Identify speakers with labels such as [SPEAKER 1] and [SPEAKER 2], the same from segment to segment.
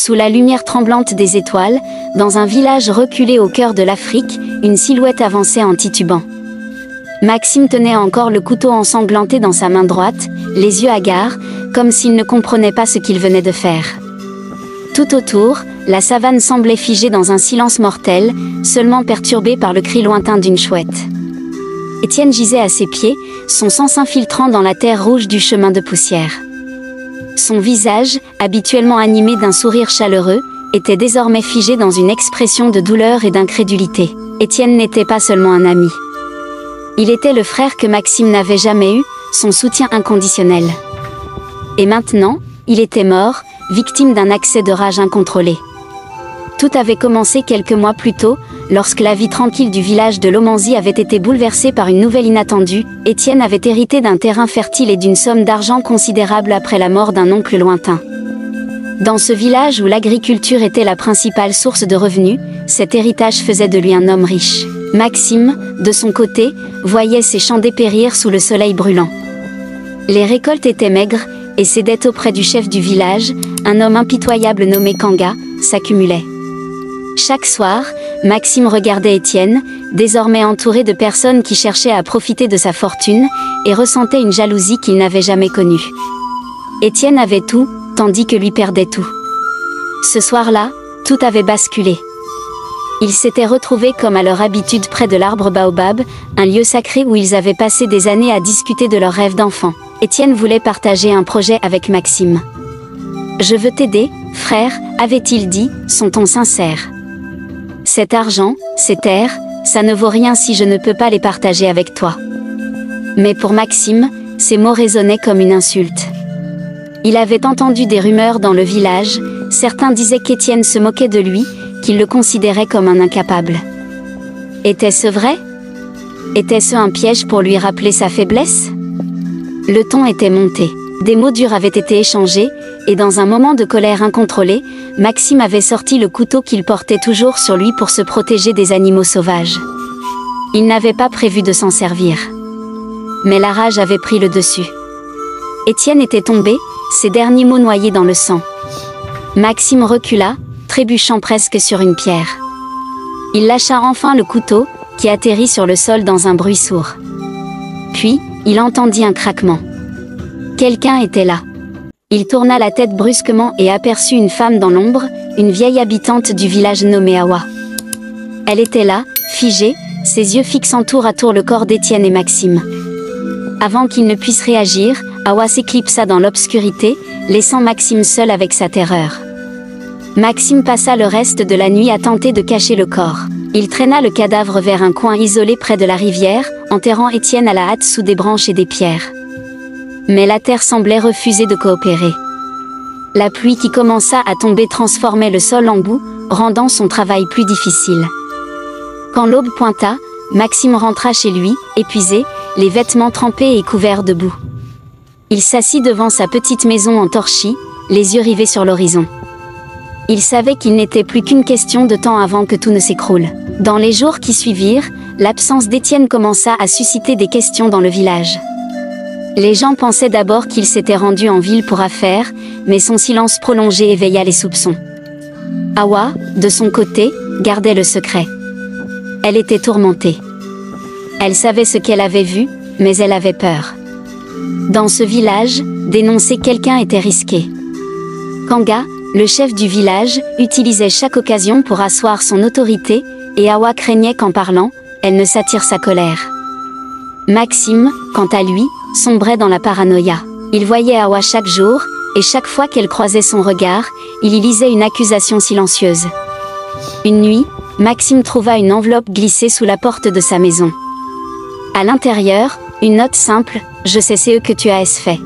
[SPEAKER 1] Sous la lumière tremblante des étoiles, dans un village reculé au cœur de l'Afrique, une silhouette avançait en titubant. Maxime tenait encore le couteau ensanglanté dans sa main droite, les yeux hagards, comme s'il ne comprenait pas ce qu'il venait de faire. Tout autour, la savane semblait figée dans un silence mortel, seulement perturbé par le cri lointain d'une chouette. Étienne gisait à ses pieds, son sang s'infiltrant dans la terre rouge du chemin de poussière. Son visage, habituellement animé d'un sourire chaleureux, était désormais figé dans une expression de douleur et d'incrédulité. Étienne n'était pas seulement un ami. Il était le frère que Maxime n'avait jamais eu, son soutien inconditionnel. Et maintenant, il était mort, victime d'un accès de rage incontrôlé. Tout avait commencé quelques mois plus tôt, lorsque la vie tranquille du village de Lomanzi avait été bouleversée par une nouvelle inattendue. Étienne avait hérité d'un terrain fertile et d'une somme d'argent considérable après la mort d'un oncle lointain. Dans ce village où l'agriculture était la principale source de revenus, cet héritage faisait de lui un homme riche. Maxime, de son côté, voyait ses champs dépérir sous le soleil brûlant. Les récoltes étaient maigres, et ses dettes auprès du chef du village, un homme impitoyable nommé Kanga, s'accumulaient. Chaque soir, Maxime regardait Étienne, désormais entouré de personnes qui cherchaient à profiter de sa fortune, et ressentait une jalousie qu'il n'avait jamais connue. Étienne avait tout, tandis que lui perdait tout. Ce soir-là, tout avait basculé. Ils s'étaient retrouvés comme à leur habitude près de l'arbre baobab, un lieu sacré où ils avaient passé des années à discuter de leurs rêves d'enfant. Étienne voulait partager un projet avec Maxime. « Je veux t'aider, frère », avait-il dit, son ton sincère. « Cet argent, ces terres, ça ne vaut rien si je ne peux pas les partager avec toi. » Mais pour Maxime, ces mots résonnaient comme une insulte. Il avait entendu des rumeurs dans le village, certains disaient qu'Étienne se moquait de lui, qu'il le considérait comme un incapable. Était-ce vrai? Était-ce un piège pour lui rappeler sa faiblesse? Le ton était monté. Des mots durs avaient été échangés, et dans un moment de colère incontrôlée, Maxime avait sorti le couteau qu'il portait toujours sur lui pour se protéger des animaux sauvages. Il n'avait pas prévu de s'en servir. Mais la rage avait pris le dessus. Étienne était tombé, ses derniers mots noyés dans le sang. Maxime recula, trébuchant presque sur une pierre. Il lâcha enfin le couteau, qui atterrit sur le sol dans un bruit sourd. Puis, il entendit un craquement. Quelqu'un était là. Il tourna la tête brusquement et aperçut une femme dans l'ombre, une vieille habitante du village nommée Awa. Elle était là, figée, ses yeux fixant tour à tour le corps d'Étienne et Maxime. Avant qu'il ne puisse réagir, Awa s'éclipsa dans l'obscurité, laissant Maxime seul avec sa terreur. Maxime passa le reste de la nuit à tenter de cacher le corps. Il traîna le cadavre vers un coin isolé près de la rivière, enterrant Étienne à la hâte sous des branches et des pierres. Mais la terre semblait refuser de coopérer. La pluie qui commença à tomber transformait le sol en boue, rendant son travail plus difficile. Quand l'aube pointa, Maxime rentra chez lui, épuisé, les vêtements trempés et couverts de boue. Il s'assit devant sa petite maison en torchis, les yeux rivés sur l'horizon. Il savait qu'il n'était plus qu'une question de temps avant que tout ne s'écroule. Dans les jours qui suivirent, l'absence d'Étienne commença à susciter des questions dans le village. Les gens pensaient d'abord qu'il s'était rendu en ville pour affaires, mais son silence prolongé éveilla les soupçons. Awa, de son côté, gardait le secret. Elle était tourmentée. Elle savait ce qu'elle avait vu, mais elle avait peur. Dans ce village, dénoncer quelqu'un était risqué. Kanga, le chef du village, utilisait chaque occasion pour asseoir son autorité, et Awa craignait qu'en parlant, elle ne s'attire sa colère. Maxime, quant à lui, sombrait dans la paranoïa. Il voyait Awa chaque jour, et chaque fois qu'elle croisait son regard, il y lisait une accusation silencieuse. Une nuit, Maxime trouva une enveloppe glissée sous la porte de sa maison. À l'intérieur, une note simple, « Je sais ce que tu as fait.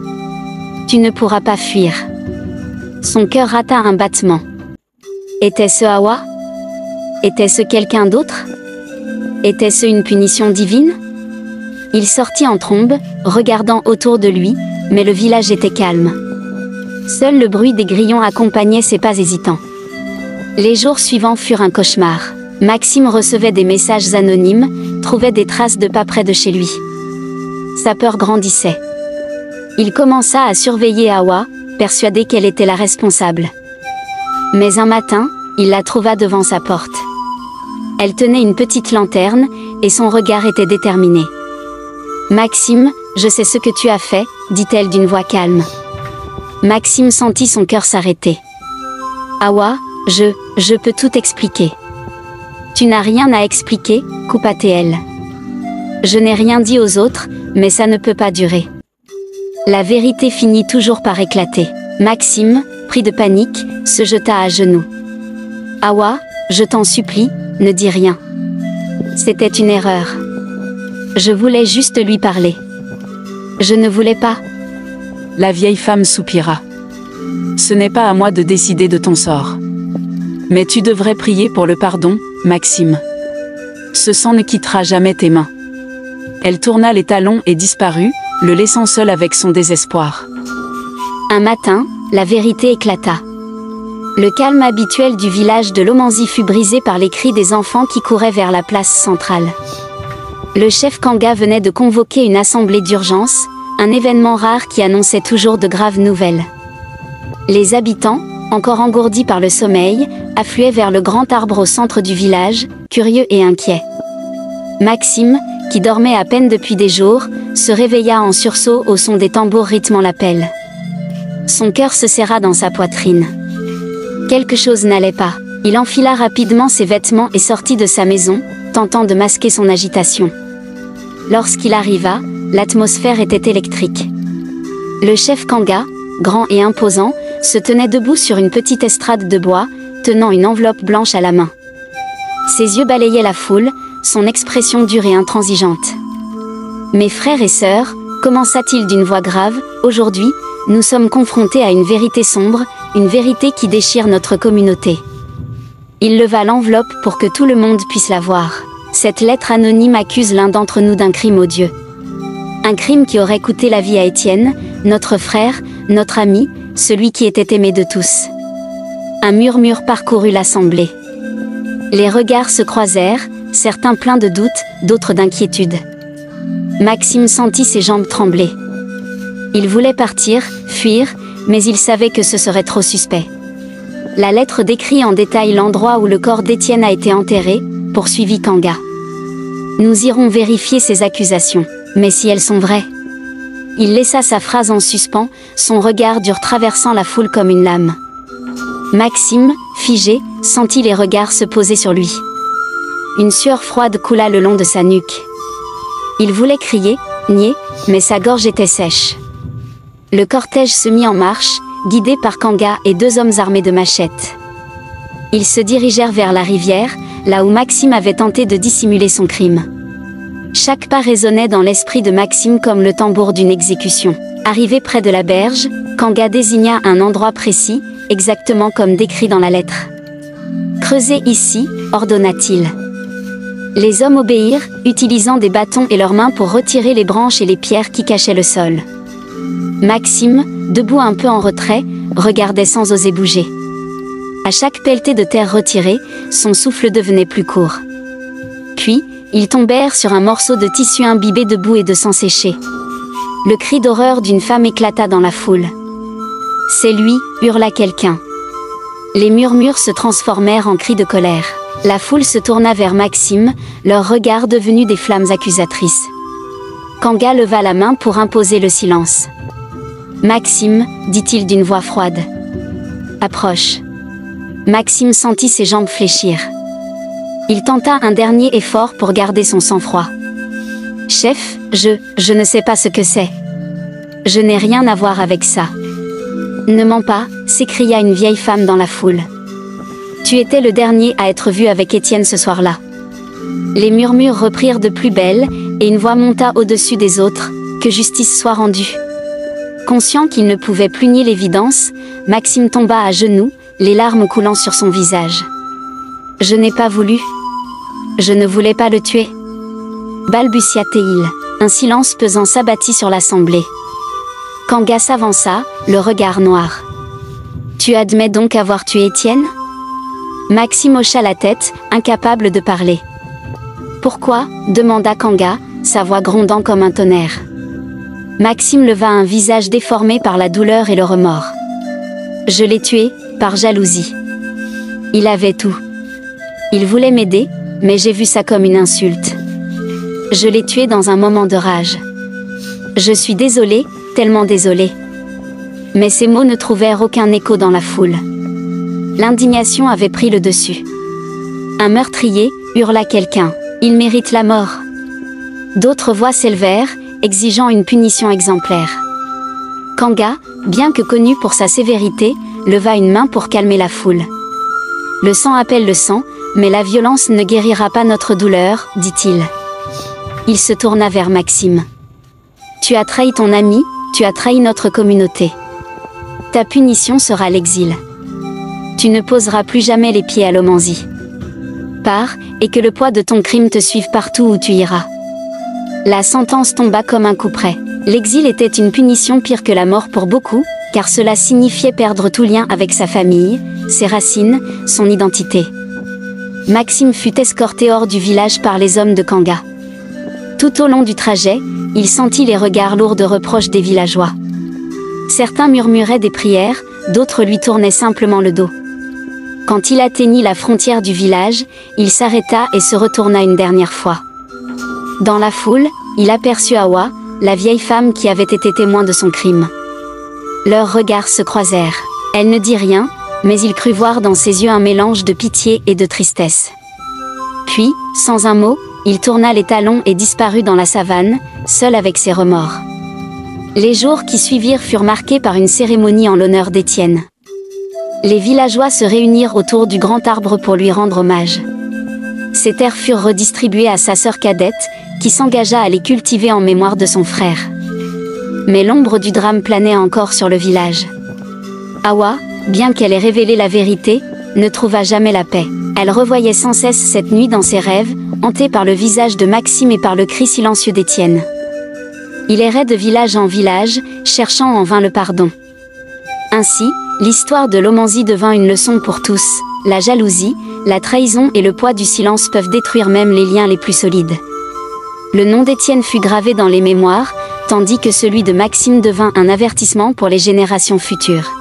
[SPEAKER 1] Tu ne pourras pas fuir. » Son cœur rata un battement. Était-ce Awa? Était-ce quelqu'un d'autre? Était-ce une punition divine? Il sortit en trombe, regardant autour de lui, mais le village était calme. Seul le bruit des grillons accompagnait ses pas hésitants. Les jours suivants furent un cauchemar. Maxime recevait des messages anonymes, trouvait des traces de pas près de chez lui. Sa peur grandissait. Il commença à surveiller Awa, persuadé qu'elle était la responsable. Mais un matin, il la trouva devant sa porte. Elle tenait une petite lanterne, et son regard était déterminé. « Maxime, je sais ce que tu as fait, dit-elle d'une voix calme. Maxime sentit son cœur s'arrêter. Awa, je peux tout expliquer. Tu n'as rien à expliquer, coupa-t-elle. Je n'ai rien dit aux autres, mais ça ne peut pas durer. La vérité finit toujours par éclater. Maxime, pris de panique, se jeta à genoux. Awa, je t'en supplie, ne dis rien. C'était une erreur. Je voulais juste lui parler. Je ne voulais pas.
[SPEAKER 2] La vieille femme soupira. Ce n'est pas à moi de décider de ton sort. Mais tu devrais prier pour le pardon, Maxime. Ce sang ne quittera jamais tes mains. Elle tourna les talons et disparut, le laissant seul avec son désespoir.
[SPEAKER 1] Un matin, la vérité éclata. Le calme habituel du village de Lomanzi fut brisé par les cris des enfants qui couraient vers la place centrale. Le chef Kanga venait de convoquer une assemblée d'urgence, un événement rare qui annonçait toujours de graves nouvelles. Les habitants, encore engourdis par le sommeil, affluaient vers le grand arbre au centre du village, curieux et inquiets. Maxime, qui dormait à peine depuis des jours, se réveilla en sursaut au son des tambours rythmant l'appel. Son cœur se serra dans sa poitrine. Quelque chose n'allait pas. Il enfila rapidement ses vêtements et sortit de sa maison, tentant de masquer son agitation. Lorsqu'il arriva, l'atmosphère était électrique. Le chef Kanga, grand et imposant, se tenait debout sur une petite estrade de bois, tenant une enveloppe blanche à la main. Ses yeux balayaient la foule, son expression dure et intransigeante. « Mes frères et sœurs, commença-t-il d'une voix grave, aujourd'hui, nous sommes confrontés à une vérité sombre, une vérité qui déchire notre communauté. » Il leva l'enveloppe pour que tout le monde puisse la voir. Cette lettre anonyme accuse l'un d'entre nous d'un crime odieux. Un crime qui aurait coûté la vie à Étienne, notre frère, notre ami, celui qui était aimé de tous. Un murmure parcourut l'assemblée. Les regards se croisèrent, certains pleins de doutes, d'autres d'inquiétude. Maxime sentit ses jambes trembler. Il voulait partir, fuir, mais il savait que ce serait trop suspect. La lettre décrit en détail l'endroit où le corps d'Étienne a été enterré, poursuivit Kanga. Nous irons vérifier ces accusations, mais si elles sont vraies. Il laissa sa phrase en suspens, son regard dur traversant la foule comme une lame. Maxime, figé, sentit les regards se poser sur lui. Une sueur froide coula le long de sa nuque. Il voulait crier, nier, mais sa gorge était sèche. Le cortège se mit en marche, guidé par Kanga et deux hommes armés de machettes. Ils se dirigèrent vers la rivière, là où Maxime avait tenté de dissimuler son crime. Chaque pas résonnait dans l'esprit de Maxime comme le tambour d'une exécution. Arrivé près de la berge, Kanga désigna un endroit précis, exactement comme décrit dans la lettre. « Creusez ici », ordonna-t-il. Les hommes obéirent, utilisant des bâtons et leurs mains pour retirer les branches et les pierres qui cachaient le sol. Maxime, debout un peu en retrait, regardait sans oser bouger. À chaque pelletée de terre retirée, son souffle devenait plus court. Puis, ils tombèrent sur un morceau de tissu imbibé de boue et de sang séché. Le cri d'horreur d'une femme éclata dans la foule. « C'est lui » hurla quelqu'un. Les murmures se transformèrent en cris de colère. La foule se tourna vers Maxime, leurs regards devenus des flammes accusatrices. Kanga leva la main pour imposer le silence. « Maxime, dit-il d'une voix froide. Approche. » Maxime sentit ses jambes fléchir. Il tenta un dernier effort pour garder son sang-froid. « Chef, je ne sais pas ce que c'est. Je n'ai rien à voir avec ça. »« Ne mens pas » s'écria une vieille femme dans la foule. « Tu étais le dernier à être vu avec Étienne ce soir-là. » Les murmures reprirent de plus belle, et une voix monta au-dessus des autres, « Que justice soit rendue. » Conscient qu'il ne pouvait plus nier l'évidence, Maxime tomba à genoux, les larmes coulant sur son visage. « Je n'ai pas voulu. Je ne voulais pas le tuer. » balbutia-t-il. Un silence pesant s'abattit sur l'assemblée. Kanga s'avança, le regard noir. « Tu admets donc avoir tué Étienne » Maxime hocha la tête, incapable de parler. « Pourquoi » demanda Kanga, sa voix grondant comme un tonnerre. Maxime leva un visage déformé par la douleur et le remords. « Je l'ai tué, par jalousie. Il avait tout. Il voulait m'aider, mais j'ai vu ça comme une insulte. Je l'ai tué dans un moment de rage. Je suis désolée, tellement désolée. Mais ces mots ne trouvèrent aucun écho dans la foule. L'indignation avait pris le dessus. Un meurtrier, hurla quelqu'un. Il mérite la mort. D'autres voix s'élevèrent, exigeant une punition exemplaire. Kanga, bien que connu pour sa sévérité, leva une main pour calmer la foule. Le sang appelle le sang, mais la violence ne guérira pas notre douleur, dit-il. Il se tourna vers Maxime. Tu as trahi ton ami, tu as trahi notre communauté. Ta punition sera l'exil. Tu ne poseras plus jamais les pieds à Lomanzi. Pars, et que le poids de ton crime te suive partout où tu iras. La sentence tomba comme un coup près. L'exil était une punition pire que la mort pour beaucoup, car cela signifiait perdre tout lien avec sa famille, ses racines, son identité. Maxime fut escorté hors du village par les hommes de Kanga. Tout au long du trajet, il sentit les regards lourds de reproches des villageois. Certains murmuraient des prières, d'autres lui tournaient simplement le dos. Quand il atteignit la frontière du village, il s'arrêta et se retourna une dernière fois. Dans la foule, il aperçut Awa, la vieille femme qui avait été témoin de son crime. Leurs regards se croisèrent. Elle ne dit rien, mais il crut voir dans ses yeux un mélange de pitié et de tristesse. Puis, sans un mot, il tourna les talons et disparut dans la savane, seul avec ses remords. Les jours qui suivirent furent marqués par une cérémonie en l'honneur d'Étienne. Les villageois se réunirent autour du grand arbre pour lui rendre hommage. Ses terres furent redistribuées à sa sœur cadette, qui s'engagea à les cultiver en mémoire de son frère. Mais l'ombre du drame planait encore sur le village. Awa, bien qu'elle ait révélé la vérité, ne trouva jamais la paix. Elle revoyait sans cesse cette nuit dans ses rêves, hantée par le visage de Maxime et par le cri silencieux d'Étienne. Il errait de village en village, cherchant en vain le pardon. Ainsi, l'histoire de Lomanzi devint une leçon pour tous. La jalousie, la trahison et le poids du silence peuvent détruire même les liens les plus solides. Le nom d'Étienne fut gravé dans les mémoires, tandis que celui de Maxime devint un avertissement pour les générations futures.